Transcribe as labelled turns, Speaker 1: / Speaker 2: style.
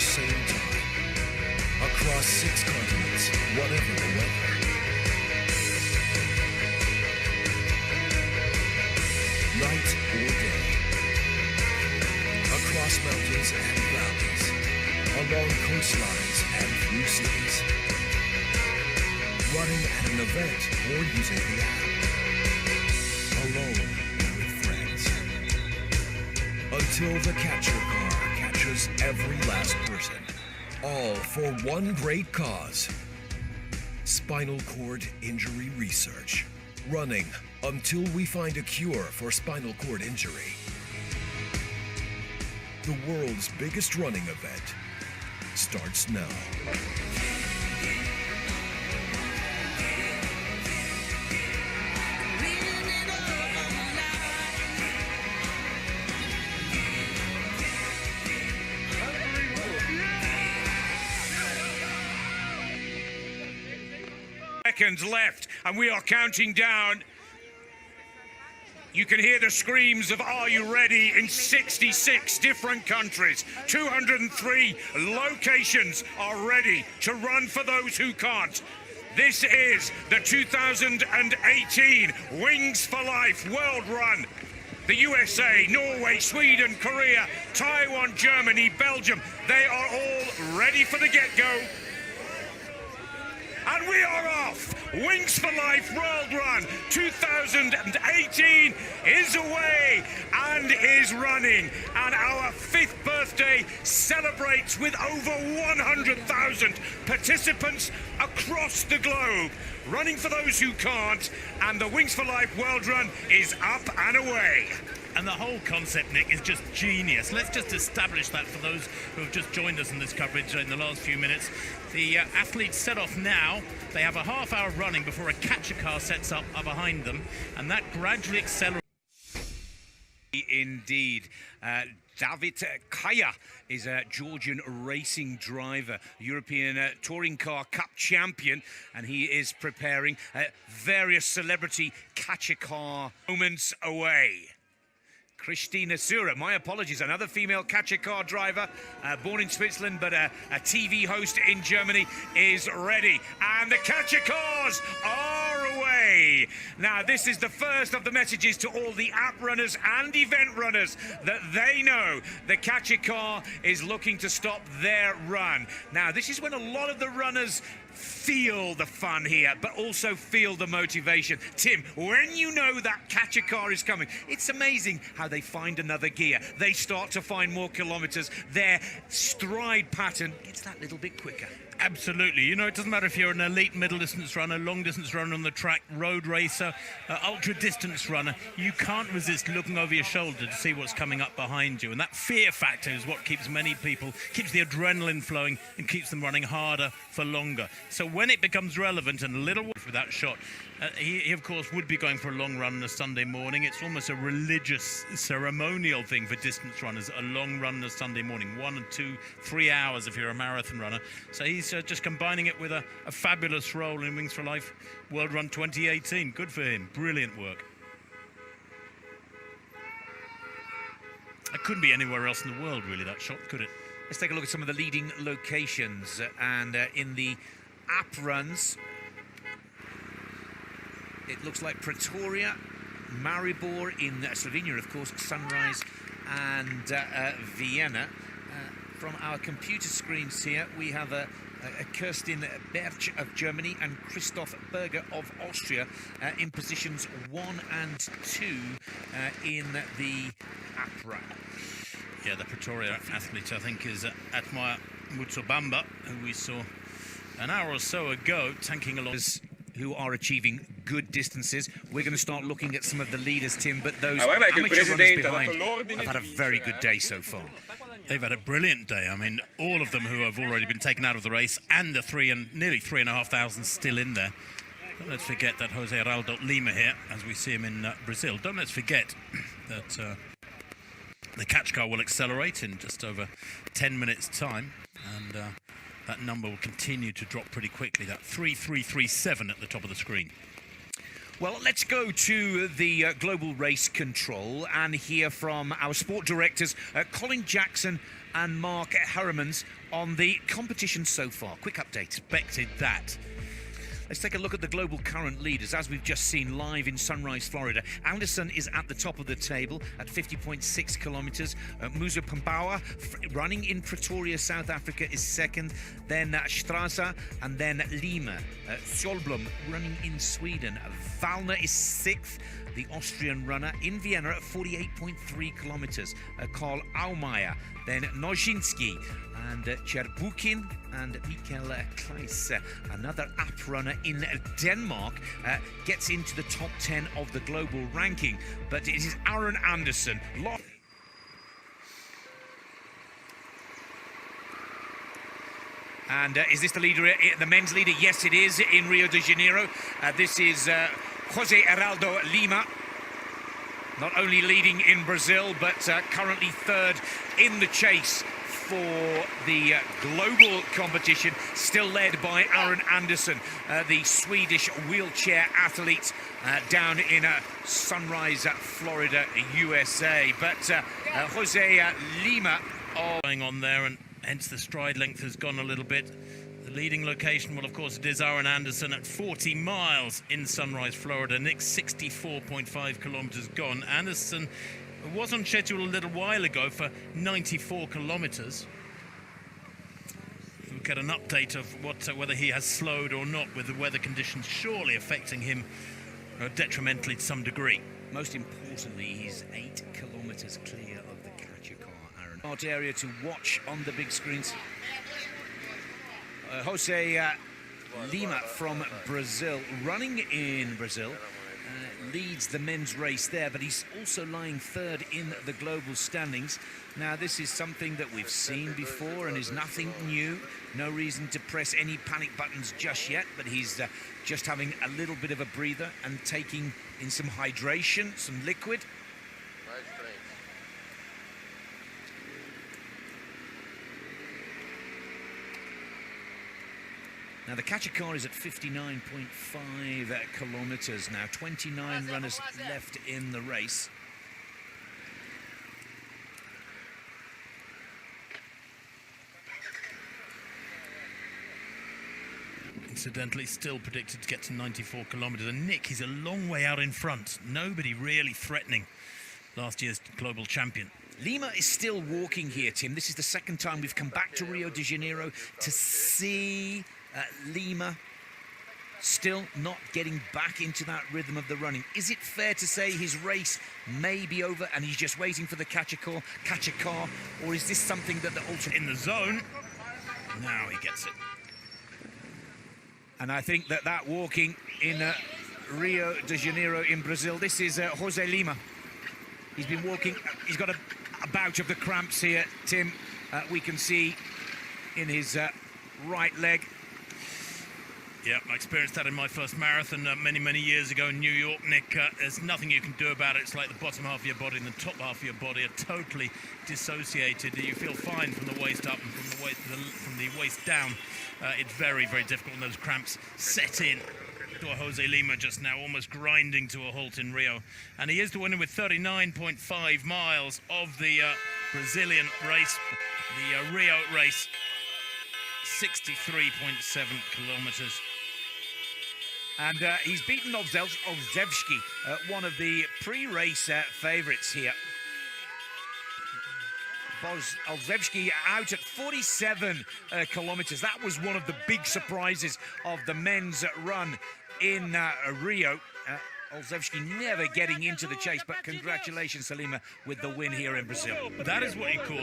Speaker 1: same time, across 6 continents, whatever the weather. Night or day, across mountains and valleys, along coastlines and through cities, running at an event or using the app, alone or with friends, until the catcher car catches every last person, all for one great cause: spinal cord injury research. Running until we find a cure for spinal cord injury. The world's biggest running event starts now.
Speaker 2: Seconds left, and we are counting down. You can hear the screams of "Are you ready?" in 66 different countries. 203 locations are ready to run for those who can't. This is the 2018 Wings for Life World Run. The USA, Norway, Sweden, Korea, Taiwan, Germany, Belgium, they are all ready for the get-go. And we are off! Wings for Life World Run 2018 is away and is running. And our 5th birthday celebrates with over 100,000 participants across the globe. Running for those who can't, and the Wings for Life World Run is up and away.
Speaker 3: And the whole concept, Nick, is just genius. Let's just establish that for those who have just joined us in this coverage in the last few minutes. The athletes set off now. They have a half-hour running before a catcher car sets up behind them, and that gradually accelerates.
Speaker 2: Indeed. David Kaya is a Georgian racing driver, European Touring Car Cup champion, and he is preparing various celebrity catcher car moments away. Christina Sura, my apologies, another female catcher car driver, born in Switzerland but a TV host in Germany, is ready. And the catcher cars are away. Now, this is the first of the messages to all the app runners and event runners that they know the catcher car is looking to stop their run. Now, this is when a lot of the runners feel the fun here, but also feel the motivation. Tim, when you know that catcher car is coming, it's amazing how they find another gear. They start to find more kilometers. Their stride pattern gets that little bit quicker.
Speaker 3: Absolutely. You know, it doesn't matter if you're an elite middle distance runner, long distance runner on the track, road racer, ultra distance runner, you can't resist looking over your shoulder to see what's coming up behind you. And that fear factor is what keeps many people, keeps the adrenaline flowing and keeps them running harder for longer. So when it becomes relevant and a little with that shot, he of course would be going for a long run on a Sunday morning. It's almost a religious, ceremonial thing for distance runners, a long run on a Sunday morning, 1 and 2, 3 hours if you're a marathon runner. So he's just combining it with a fabulous role in Wings for Life World Run 2018. Good for him. Brilliant work. It couldn't be anywhere else in the world, really, that shot, could it?
Speaker 2: Let's take a look at some of the leading locations. And in the app runs, it looks like Pretoria, Maribor in Slovenia, of course, Sunrise, and Vienna. From our computer screens here, we have Kerstin Berch of Germany and Christoph Berger of Austria in positions 1 and 2 in the app run.
Speaker 3: Yeah, the Pretoria athlete, I think, is Atma Mutsobamba, who we saw an hour or so ago tanking along.
Speaker 2: Who are achieving good distances. We're going to start looking at some of the leaders, Tim, but those amateur runners behind have had a very good day so far.
Speaker 3: They've had a brilliant day. I mean, all of them who have already been taken out of the race, and the nearly 3,500 still in there. Don't let's forget that José Eraldo de Lima here, as we see him in Brazil. Don't let's forget that the catch car will accelerate in just over 10 minutes' time, and that number will continue to drop pretty quickly, that 3337 at the top of the screen.
Speaker 2: Well, let's go to the global race control and hear from our sport directors, Colin Jackson and Mark Harrimans, on the competition so far. Quick update.
Speaker 3: Expected that.
Speaker 2: Let's take a look at the global current leaders. As we've just seen live in Sunrise, Florida, Anderson is at the top of the table at 50.6 kilometers. Musa Pambawa, running in Pretoria, South Africa, is second. Then Strasser, and then Lima. Solblom, running in Sweden. Valner is sixth. The Austrian runner in Vienna at 48.3 kilometers. Karl Aumeier, then Nojinski, and Cherbukin, and Mikkel Kleis, another app runner in Denmark, gets into the top 10 of the global ranking. But it is Aaron Anderson. And is this the leader, the men's leader? Yes, it is, in Rio de Janeiro. This is José Eraldo Lima, not only leading in Brazil, but currently third in the chase for the global competition, still led by Aaron Anderson, the Swedish wheelchair athlete down in Sunrise, Florida, USA. But José Lima
Speaker 3: going on there, and hence the stride length has gone a little bit. The leading location, well, of course, it is Aaron Anderson at 40 miles in Sunrise, Florida. Nick's 64.5 kilometers gone. Anderson was on schedule a little while ago for 94 kilometers. We'll get an update of whether he has slowed or not, with the weather conditions surely affecting him detrimentally to some degree.
Speaker 2: Most importantly, he's 8 kilometers clear of the catcher car, Aaron. Hard area to watch on the big screens. José Lima from Brazil, running in Brazil, leads the men's race there, but he's also lying third in the global standings. Now, this is something that we've seen before and is nothing new. No reason to press any panic buttons just yet, but he's just having a little bit of a breather and taking in some hydration, some liquid. Now, the catcher car is at 59.5 kilometers now. 29 runners left in the race.
Speaker 3: Incidentally, still predicted to get to 94 kilometers. And Nick, he's a long way out in front. Nobody really threatening last year's global champion.
Speaker 2: Lima is still walking here, Tim. This is the second time we've come back to Rio de Janeiro to see Lima still not getting back into that rhythm of the running. Is it fair to say his race may be over and he's just waiting for the catcher car, or is this something that the ultra
Speaker 3: in the zone? Now he gets it.
Speaker 2: And I think that walking in Rio de Janeiro in Brazil, this is José Lima. He's been walking, he's got a bout of the cramps here, Tim. We can see in his right leg.
Speaker 3: Yeah, I experienced that in my first marathon many years ago in New York, Nick. There's nothing you can do about it. It's like the bottom half of your body and the top half of your body are totally dissociated. You feel fine from the waist up and from the waist down. It's very difficult when those cramps set in. José Lima just now almost grinding to a halt in Rio. And he is the winner with 39.5 miles of the Brazilian race, the Rio race. 63.7 kilometers.
Speaker 2: And he's beaten Olszewski, one of the pre-race favourites here. Olszewski out at 47 kilometres. That was one of the big surprises of the men's run in Rio. Olszewski never getting into the chase, but congratulations to Lima with the win here in Brazil.
Speaker 3: That is what you call